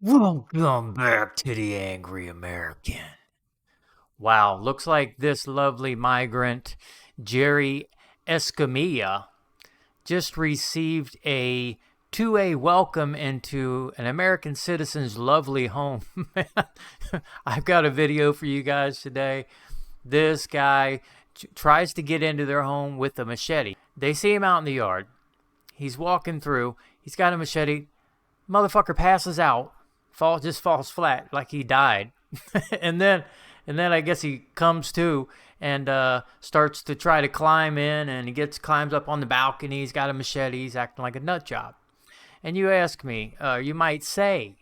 Welcome back to the Angry American. Wow, looks like this lovely migrant, Jerry Escamilla, just received a 2A welcome into an American citizen's lovely home. I've got a video for you guys today. This guy tries to get into their home with a machete. They see him out in the yard. He's walking through. He's got a machete. Motherfucker passes out. Just falls flat like he died. and then I guess he comes to and starts to try to climb in, and he climbs up on the balcony. He's got a machete. He's acting like a nut job. And you ask me, you might say,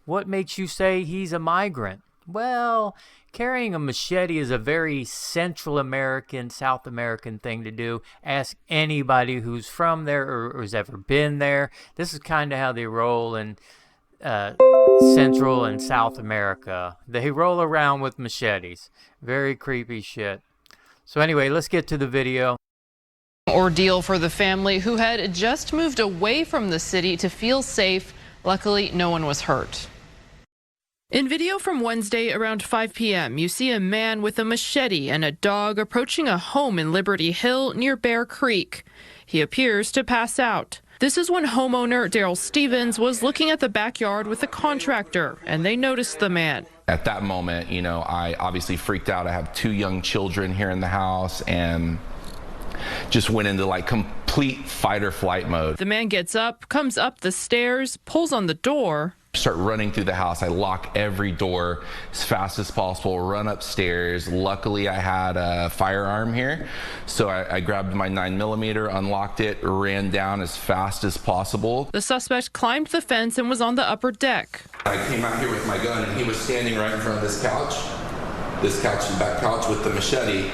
what makes you say he's a migrant? Well, carrying a machete is a very Central American, South American thing to do. Ask anybody who's from there or has ever been there. This is kind of how they roll in Central and South America. They roll around with machetes. Very creepy shit. So anyway, let's get to the video. Ordeal for the family who had just moved away from the city to feel safe. Luckily, no one was hurt. In video from Wednesday around 5 p.m., you see a man with a machete and a dog approaching a home in Liberty Hill near Bear Creek. He appears to pass out. This is when homeowner Daryl Stevens was looking at the backyard with a contractor, and they noticed the man. At that moment, I obviously freaked out. I have 2 young children here in the house and just went into like complete fight or flight mode. The man gets up, comes up the stairs, pulls on the door. Start running through the house. I lock every door as fast as possible, run upstairs. Luckily, I had a firearm here. So I grabbed my 9mm, unlocked it, ran down as fast as possible. The suspect climbed the fence and was on the upper deck. I came out here with my gun, and he was standing right in front of this couch, the back couch with the machete.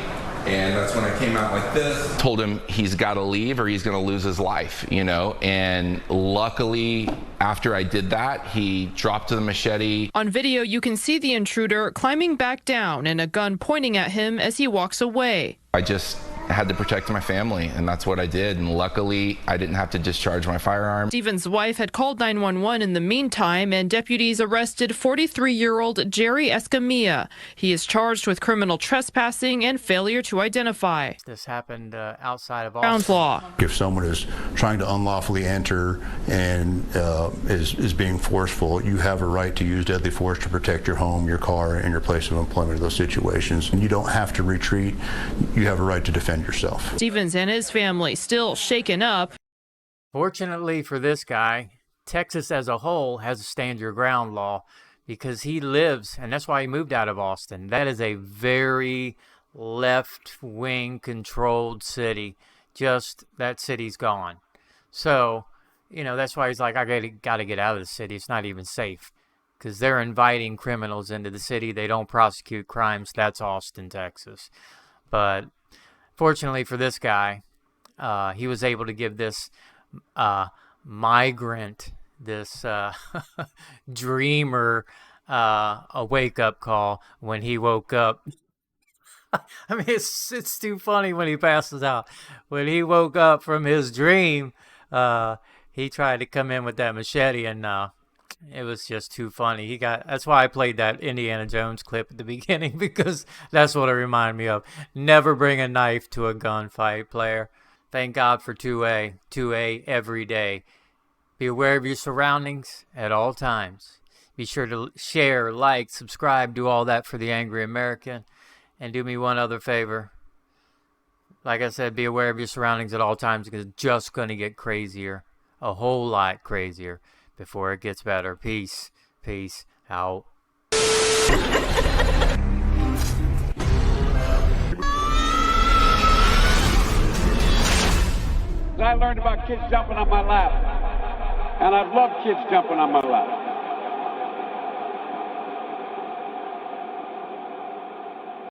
And that's when I came out like this. Told him he's got to leave or he's going to lose his life, And luckily, after I did that, he dropped the machete. On video, you can see the intruder climbing back down and a gun pointing at him as he walks away. I just had to protect my family, and that's what I did. And luckily, I didn't have to discharge my firearm. Stephen's wife had called 911 in the meantime, and deputies arrested 43-year-old Jerry Escamilla. He is charged with criminal trespassing and failure to identify. This happened outside of Brown's law. If someone is trying to unlawfully enter and is being forceful, you have a right to use deadly force to protect your home, your car, and your place of employment in those situations. And you don't have to retreat. You have a right to defend yourself. Stevens and his family still shaken up. Fortunately for this guy, Texas as a whole has a stand your ground law because he lives, and that's why he moved out of Austin. That is a very left-wing controlled city. Just that city's gone. So, that's why he's like, I gotta get out of the city. It's not even safe because they're inviting criminals into the city. They don't prosecute crimes. That's Austin, Texas. But fortunately for this guy, he was able to give this migrant, this dreamer, a wake-up call when he woke up. I mean, it's too funny when he passes out. When he woke up from his dream, he tried to come in with that machete, and it was just too funny. That's why I played that Indiana Jones clip at the beginning, because that's what it reminded me of. Never bring a knife to a gunfight, player. Thank God for 2A. 2A every day. Be aware of your surroundings at all times. Be sure to share, like, subscribe, do all that for the Angry American. And do me one other favor. Like I said, be aware of your surroundings at all times, because it's just going to get crazier. A whole lot crazier before it gets better. Peace. Peace out. I learned about kids jumping on my lap. And I've loved kids jumping on my lap.